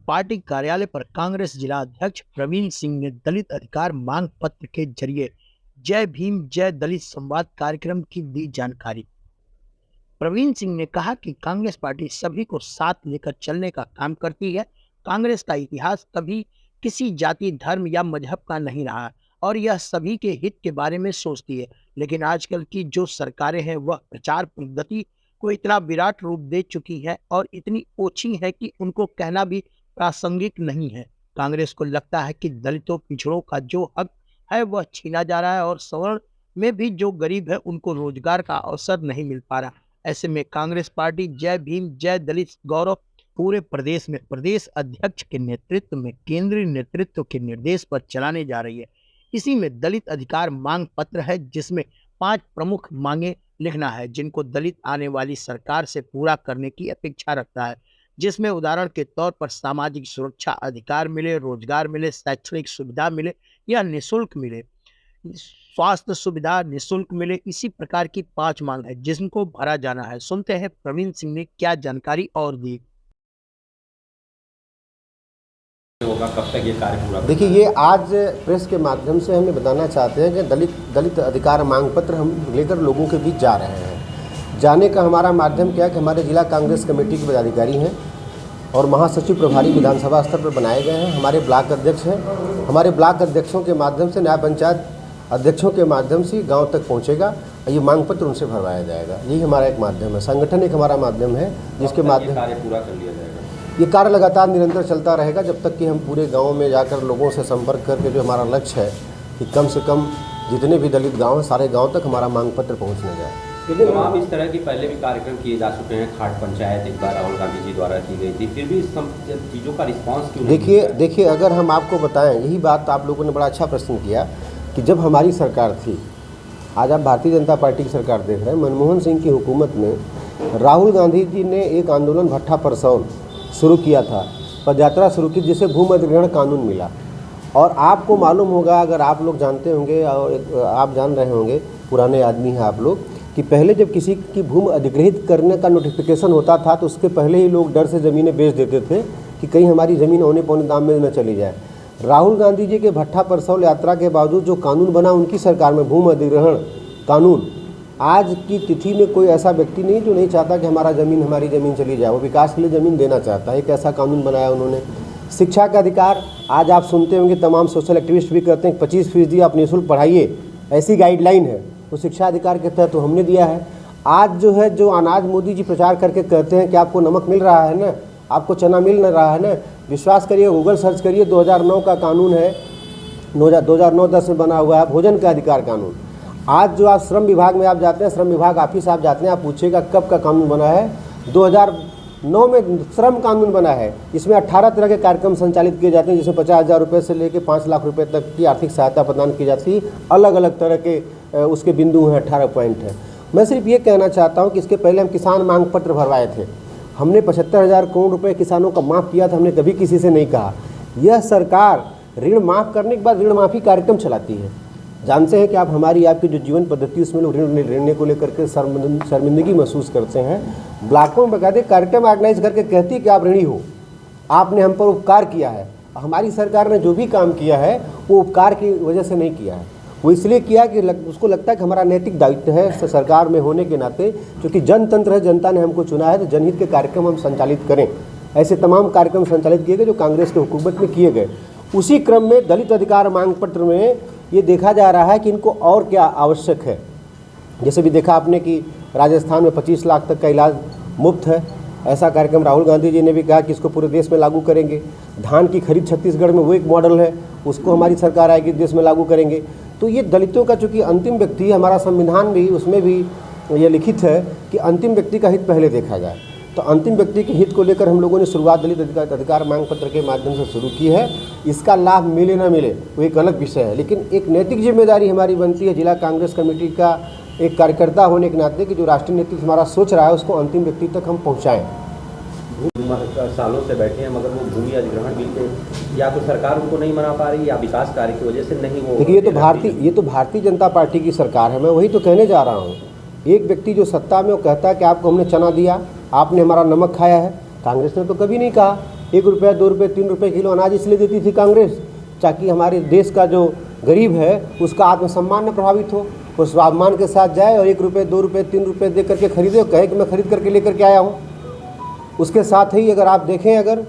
Party कार्यालय पर कांग्रेस जिला अध्यक्ष प्रवीण सिंह ने दलित अधिकार मांग पत्र के जरिए जय भीम जय दलित संवाद कार्यक्रम की दी जानकारी। प्रवीण सिंह ने कहा कि कांग्रेस पार्टी सभी को साथ लेकर चलने का काम करती है। कांग्रेस का इतिहास कभी किसी जाति, धर्म या मजहब का नहीं रहा और यह सभी के हित के बारे में सोचती है। लेकिन आजकल की जो सरकारें हैं वह प्रचार पद्धति को इतना विराट रूप दे चुकी है और इतनी ओछी है कि उनको कहना भी प्रासंगिक नहीं है। कांग्रेस को लगता है कि दलितों, पिछड़ों का जो हक है वह छीना जा रहा है और सवर्ण में भी जो गरीब है उनको रोजगार का अवसर नहीं मिल पा रहा। ऐसे में कांग्रेस पार्टी जय भीम जय दलित गौरव पूरे प्रदेश में प्रदेश अध्यक्ष के नेतृत्व में केंद्रीय नेतृत्व के निर्देश पर चलाने जा रही है। इसी में दलित अधिकार मांग पत्र है, जिसमें 5 प्रमुख मांगे लिखना है जिनको दलित आने वाली सरकार से पूरा करने की अपेक्षा रखता है। जिसमें उदाहरण के तौर पर सामाजिक सुरक्षा अधिकार मिले, रोजगार मिले, शैक्षणिक सुविधा मिले या निःशुल्क मिले, स्वास्थ्य सुविधा निःशुल्क मिले। इसी प्रकार की 5 मांग है जिनको भरा जाना है। सुनते हैं प्रवीण सिंह ने क्या जानकारी और दी। होगा, कब तक ये कार्य पूरा? देखिए, ये आज प्रेस के माध्यम से हमें बताना चाहते हैं कि दलित अधिकार मांग पत्र हम लेकर लोगों के बीच जा रहे हैं। जाने का हमारा माध्यम क्या है कि हमारे जिला कांग्रेस कमेटी के पदाधिकारी हैं और महासचिव प्रभारी विधानसभा स्तर पर बनाए गए हैं। हमारे ब्लॉक अध्यक्ष हैं। हमारे ब्लॉक अध्यक्षों के माध्यम से, न्याय पंचायत अध्यक्षों के माध्यम से गाँव तक पहुँचेगा और ये मांग पत्र उनसे भरवाया जाएगा। यही हमारा एक माध्यम है। संगठन एक हमारा माध्यम है जिसके माध्यम कार्य पूरा कर लिया जाएगा। ये कार्य लगातार निरंतर चलता रहेगा जब तक कि हम पूरे गाँव में जाकर लोगों से संपर्क करके, जो हमारा लक्ष्य है कि कम से कम जितने भी दलित गांव हैं सारे गांव तक हमारा मांग पत्र पहुंच न जाए। लेकिन तमाम इस तरह की पहले भी कार्यक्रम किए जा चुके हैं। खाट पंचायत एक बार राहुल गांधी जी द्वारा की गई थी, फिर भी इस चीज़ों का रिस्पॉन्स क्यों? देखिए, अगर हम आपको बताएं, यही बात आप लोगों ने बड़ा अच्छा प्रश्न किया कि जब हमारी सरकार थी, आज आप भारतीय जनता पार्टी की सरकार देख रहे हैं, मनमोहन सिंह की हुकूमत में राहुल गांधी जी ने एक आंदोलन भट्ठा परसौल शुरू किया था, पदयात्रा शुरू की जिसे भूमि अधिग्रहण कानून मिला। और आपको मालूम होगा, अगर आप लोग जानते होंगे और आप जान रहे होंगे, पुराने आदमी हैं आप लोग, कि पहले जब किसी की भूमि अधिग्रहित करने का नोटिफिकेशन होता था तो उसके पहले ही लोग डर से ज़मीनें बेच देते थे कि कहीं हमारी ज़मीन औने पौने दाम में न चली जाए। राहुल गांधी जी के भट्ठा परसौल यात्रा के बावजूद जो कानून बना उनकी सरकार में, भूमि अधिग्रहण कानून, आज की तिथि में कोई ऐसा व्यक्ति नहीं जो नहीं चाहता कि हमारी ज़मीन चली जाए। वो विकास के लिए ज़मीन देना चाहता है। एक ऐसा कानून बनाया उन्होंने। शिक्षा का अधिकार, आज आप सुनते होंगे तमाम सोशल एक्टिविस्ट भी कहते हैं 25% आप निःशुल्क पढ़ाइए, ऐसी गाइडलाइन है। तो शिक्षा अधिकार के तहत तो हमने दिया है। आज जो है, जो अनाज मोदी जी प्रचार करके कहते हैं कि आपको नमक मिल रहा है ना, आपको चना मिल न रहा है ना, विश्वास करिए, गूगल सर्च करिए, 2009 का कानून है, 2009-10 में बना हुआ है भोजन का अधिकार कानून। आज जो आप श्रम विभाग में आप जाते हैं, श्रम विभाग ऑफिस आप जाते हैं, आप पूछिएगा कब का कानून बना है, 2009 में श्रम कानून बना है। इसमें 18 तरह के कार्यक्रम संचालित किए जाते हैं, जिसमें 50,000 रुपये से लेकर 5 लाख रुपये तक की आर्थिक सहायता प्रदान की जाती है। अलग अलग तरह के उसके बिंदु हैं, 18 पॉइंट हैं। मैं सिर्फ ये कहना चाहता हूँ कि इसके पहले हम किसान मांग पत्र भरवाए थे। हमने 75,000 करोड़ रुपये किसानों का माफ़ किया था। हमने कभी किसी से नहीं कहा। यह सरकार ऋण माफ़ करने के बाद ऋण माफ़ी कार्यक्रम चलाती है। जानते हैं कि आप आपकी जो जीवन पद्धति उसमें लोग ऋण लेने को लेकर के शर्मिंदगी महसूस करते हैं। ब्लॉकों में बकायदे कार्यक्रम ऑर्गेनाइज करके कहती है कि आप ऋणी हो, आपने हम पर उपकार किया है। हमारी सरकार ने जो भी काम किया है वो उपकार की वजह से नहीं किया है, वो इसलिए किया कि उसको लगता है कि हमारा नैतिक दायित्व है सरकार में होने के नाते, क्योंकि जनतंत्र है, जनता ने हमको चुना है, तो जनहित के कार्यक्रम हम संचालित करें। ऐसे तमाम कार्यक्रम संचालित किए गए जो कांग्रेस के हुकूमत में किए गए। उसी क्रम में दलित अधिकार मांग पत्र में ये देखा जा रहा है कि इनको और क्या आवश्यक है। जैसे भी देखा आपने कि राजस्थान में 25 लाख तक का इलाज मुफ्त है। ऐसा कार्यक्रम राहुल गांधी जी ने भी कहा कि इसको पूरे देश में लागू करेंगे। धान की खरीद छत्तीसगढ़ में वो एक मॉडल है, उसको हमारी सरकार आएगी देश में लागू करेंगे। तो ये दलितों का चूँकि अंतिम व्यक्ति है, हमारा संविधान भी उसमें भी ये लिखित है कि अंतिम व्यक्ति का हित पहले देखा जाए। तो अंतिम व्यक्ति के हित को लेकर हम लोगों ने शुरुआत दलित अधिकार मांग पत्र के माध्यम से शुरू की है। इसका लाभ मिले ना मिले वो एक अलग विषय है, लेकिन एक नैतिक जिम्मेदारी हमारी बनती है जिला कांग्रेस कमेटी का एक कार्यकर्ता होने के नाते कि जो राष्ट्रीय नेतृत्व हमारा सोच रहा है उसको अंतिम व्यक्ति तक हम पहुँचाएँ। सालों से बैठे हैं मगर वो भूमि अधिग्रहण बिल पे या तो सरकार उनको नहीं मना पा रही या विकास कार्य की वजह से नहीं। वो देखिए, ये तो भारतीय जनता पार्टी की सरकार है। मैं वही तो कहने जा रहा हूँ। एक व्यक्ति जो सत्ता में वो कहता है कि आपको हमने चना दिया, आपने हमारा नमक खाया है। कांग्रेस ने तो कभी नहीं कहा ₹1, ₹2, ₹3 किलो अनाज इसलिए देती थी कांग्रेस ताकि हमारे देश का जो गरीब है उसका आत्मसम्मान न प्रभावित हो, वो स्वाभिमान के साथ जाए और ₹1, ₹2, ₹3 दे करके खरीदे और कहे कि मैं खरीद करके लेकर के आया हूँ। उसके साथ ही अगर आप देखें अगर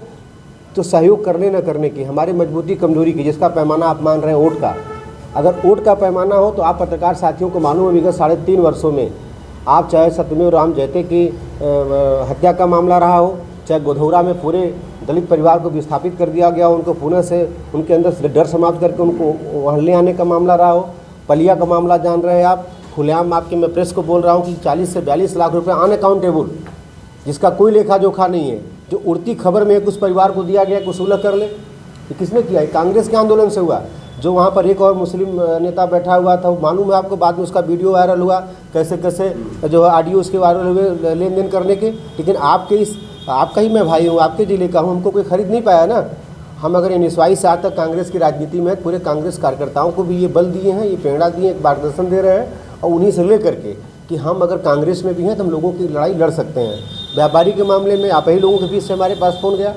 तो सहयोग करने न करने की, हमारी मजबूती कमजोरी की, जिसका पैमाना आप मान रहे हैं वोट का, अगर वोट का पैमाना हो तो आप पत्रकार साथियों को मालूम है विगत 3.5 वर्षों में आप चाहे सत्यमेव राम जयते की हत्या का मामला रहा हो, चाहे गोधौरा में पूरे दलित परिवार को विस्थापित कर दिया गया, उनको पुनः से उनके अंदर से डर समाप्त करके उनको वहाँ ले आने का मामला रहा हो, पलिया का मामला जान रहे हैं आप, खुलेआम आपके मैं प्रेस को बोल रहा हूँ कि 40 से 42 लाख रुपए अनअकाउंटेबल, जिसका कोई लेखा जोखा नहीं है, जो उड़ती खबर में उस परिवार को दिया गया कि वसूला कर ले। ये किसने किया? कांग्रेस के आंदोलन से हुआ। जो वहाँ पर एक और मुस्लिम नेता बैठा हुआ था, वो मालूम है आपको, बाद में उसका वीडियो वायरल हुआ, कैसे कैसे जो है ऑडियो उसके वायरल हुए लेन देन करने के। लेकिन आपका ही मैं भाई हूँ, आपके ज़िले का हूँ, हमको कोई खरीद नहीं पाया ना। हम अगर ये निस्वाई से आज तक कांग्रेस की राजनीति में पूरे कांग्रेस कार्यकर्ताओं को भी ये बल दिए हैं, ये प्रेरणा दिए हैं, मार्गदर्शन दे रहे हैं, और उन्हीं से ले करके कि हम अगर कांग्रेस में भी हैं तो हम लोगों की लड़ाई लड़ सकते हैं। व्यापारी के मामले में आप ही लोगों के बीच से हमारे पास फ़ोन गया,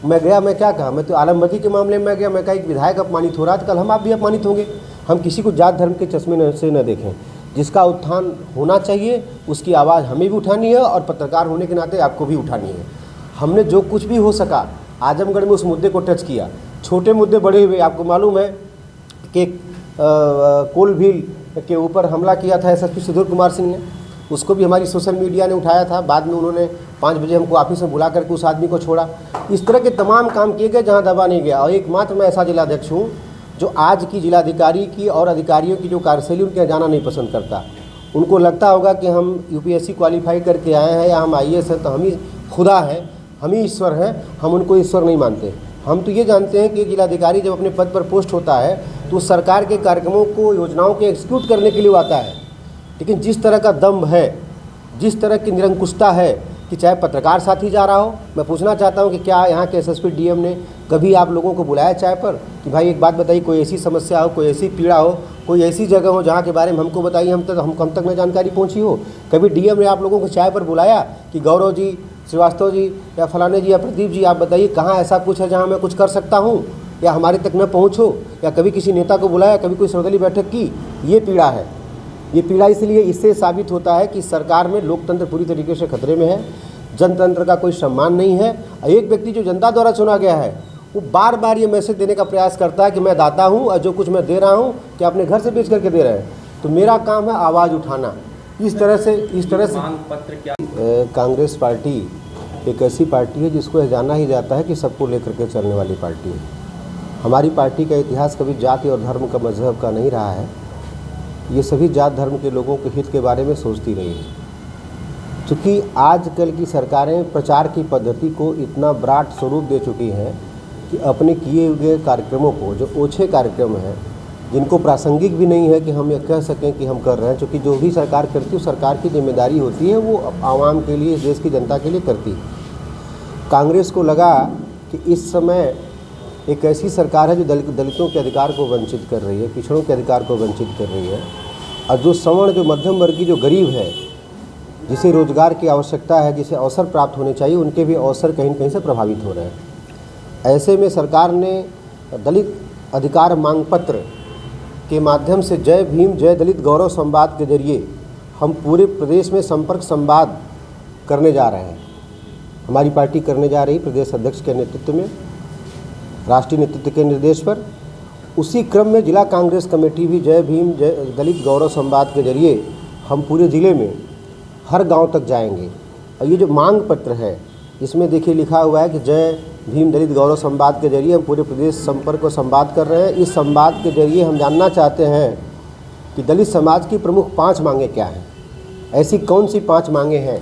मैं क्या कहा, मैं तो आलमबदी के मामले में गया, मैं कहा एक विधायक अपमानित हो रहा था, कल हम आप भी अपमानित होंगे। हम किसी को जात धर्म के चश्मे से न देखें, जिसका उत्थान होना चाहिए उसकी आवाज़ हमें भी उठानी है और पत्रकार होने के नाते आपको भी उठानी है। हमने जो कुछ भी हो सका आजमगढ़ में उस मुद्दे को टच किया, छोटे मुद्दे बड़े हुए। आपको मालूम है कि कोलभील के ऊपर हमला किया था एसएसपी सुधीर कुमार सिंह ने, उसको भी हमारी सोशल मीडिया ने उठाया था। बाद में उन्होंने 5 बजे हमको ऑफिस में बुला करके उस आदमी को छोड़ा। इस तरह के तमाम काम किए गए जहां दबा नहीं गया। और एकमात्र मैं ऐसा जिलाध्यक्ष हूँ जो आज की जिलाधिकारी की और अधिकारियों की जो कार्यशैली उनके यहाँ जाना नहीं पसंद करता। उनको लगता होगा कि हम यूपीएससी क्वालिफाई करके आए हैं या हम आईएएस हैं तो हम ही खुदा हैं, हम ही ईश्वर हैं। हम उनको ईश्वर नहीं मानते। हम तो ये जानते हैं कि जिलाधिकारी जब अपने पद पर पोस्ट होता है तो सरकार के कार्यक्रमों को, योजनाओं को एग्जीक्यूट करने के लिए आता है। लेकिन जिस तरह का दम्भ है, जिस तरह की निरंकुशता है कि चाहे पत्रकार साथी जा रहा हो, मैं पूछना चाहता हूं कि क्या यहाँ के एसएसपी डीएम ने कभी आप लोगों को बुलाया चाय पर कि भाई एक बात बताइए, कोई ऐसी समस्या हो, कोई ऐसी पीड़ा हो, कोई ऐसी जगह हो जहाँ के बारे में हमको बताइए, हम तक न जानकारी पहुँची हो? कभी डीएम ने आप लोगों को चाय पर बुलाया कि गौरव जी, श्रीवास्तव जी या फलाने जी या प्रदीप जी आप बताइए कहाँ ऐसा कुछ है जहाँ मैं कुछ कर सकता हूँ या हमारे तक न पहुँचो? या कभी किसी नेता को बुलाया, कभी कोई सर्वदलीय बैठक की? ये पीड़ा है। ये पीड़ा इसलिए इससे साबित होता है कि सरकार में लोकतंत्र पूरी तरीके से खतरे में है, जनतंत्र का कोई सम्मान नहीं है। एक व्यक्ति जो जनता द्वारा चुना गया है वो बार बार ये मैसेज देने का प्रयास करता है कि मैं दाता हूँ और जो कुछ मैं दे रहा हूँ कि अपने घर से बेच करके दे रहे हैं। तो मेरा काम है आवाज़ उठाना। इस तरह से मांग पत्र क्या? कांग्रेस पार्टी एक ऐसी पार्टी है जिसको जाना ही जाता है कि सबको लेकर के चलने वाली पार्टी है। हमारी पार्टी का इतिहास कभी जाति और धर्म का, मजहब का नहीं रहा है। ये सभी जात धर्म के लोगों के हित के बारे में सोचती रही है। चूँकि आजकल की सरकारें प्रचार की पद्धति को इतना ब्राट स्वरूप दे चुकी हैं कि अपने किए हुए कार्यक्रमों को, जो ओछे कार्यक्रम हैं, जिनको प्रासंगिक भी नहीं है कि हम ये कह सकें कि हम कर रहे हैं, क्योंकि जो भी सरकार करती है सरकार की जिम्मेदारी होती है, वो आवाम के लिए, देश की जनता के लिए करती है। कांग्रेस को लगा कि इस समय एक ऐसी सरकार है जो दलितों के अधिकार को वंचित कर रही है, पिछड़ों के अधिकार को वंचित कर रही है, और जो सवर्ण, जो मध्यम वर्ग की, जो गरीब है, जिसे रोजगार की आवश्यकता है, जिसे अवसर प्राप्त होने चाहिए, उनके भी अवसर कहीं न कहीं से प्रभावित हो रहे हैं। ऐसे में सरकार ने दलित अधिकार मांग पत्र के माध्यम से जय भीम जय दलित गौरव संवाद के जरिए हम पूरे प्रदेश में संपर्क संवाद करने जा रहे हैं। हमारी पार्टी करने जा रही प्रदेश अध्यक्ष के नेतृत्व में, राष्ट्रीय नेतृत्व के निर्देश पर। उसी क्रम में जिला कांग्रेस कमेटी भी जय भीम जय दलित गौरव संवाद के जरिए हम पूरे ज़िले में हर गांव तक जाएंगे। और ये जो मांग पत्र है इसमें देखिए लिखा हुआ है कि जय भीम दलित गौरव संवाद के जरिए हम पूरे प्रदेश संपर्क व संवाद कर रहे हैं। इस संवाद के जरिए हम जानना चाहते हैं कि दलित समाज की प्रमुख 5 मांगें क्या हैं। ऐसी कौन सी 5 मांगें हैं,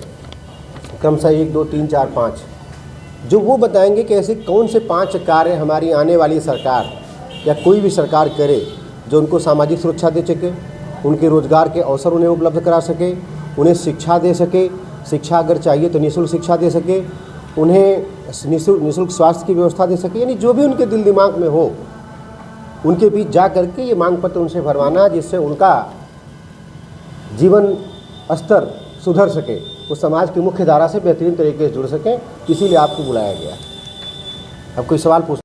क्रमशः 1 2 3 4 5, जो वो बताएंगे कि ऐसे कौन से 5 कार्य हमारी आने वाली सरकार या कोई भी सरकार करे जो उनको सामाजिक सुरक्षा दे सके, उनके रोजगार के अवसर उन्हें उपलब्ध करा सके, उन्हें शिक्षा दे सके, शिक्षा अगर चाहिए तो निःशुल्क शिक्षा दे सके, उन्हें निःशुल्क स्वास्थ्य की व्यवस्था दे सके। यानी जो भी उनके दिल दिमाग में हो उनके बीच जा करके ये मांग पत्र उनसे भरवाना, जिससे उनका जीवन स्तर सुधर सके, वो समाज की मुख्य धारा से बेहतरीन तरीके से जुड़ सकें। इसीलिए आपको बुलाया गया। अब कोई सवाल पूछ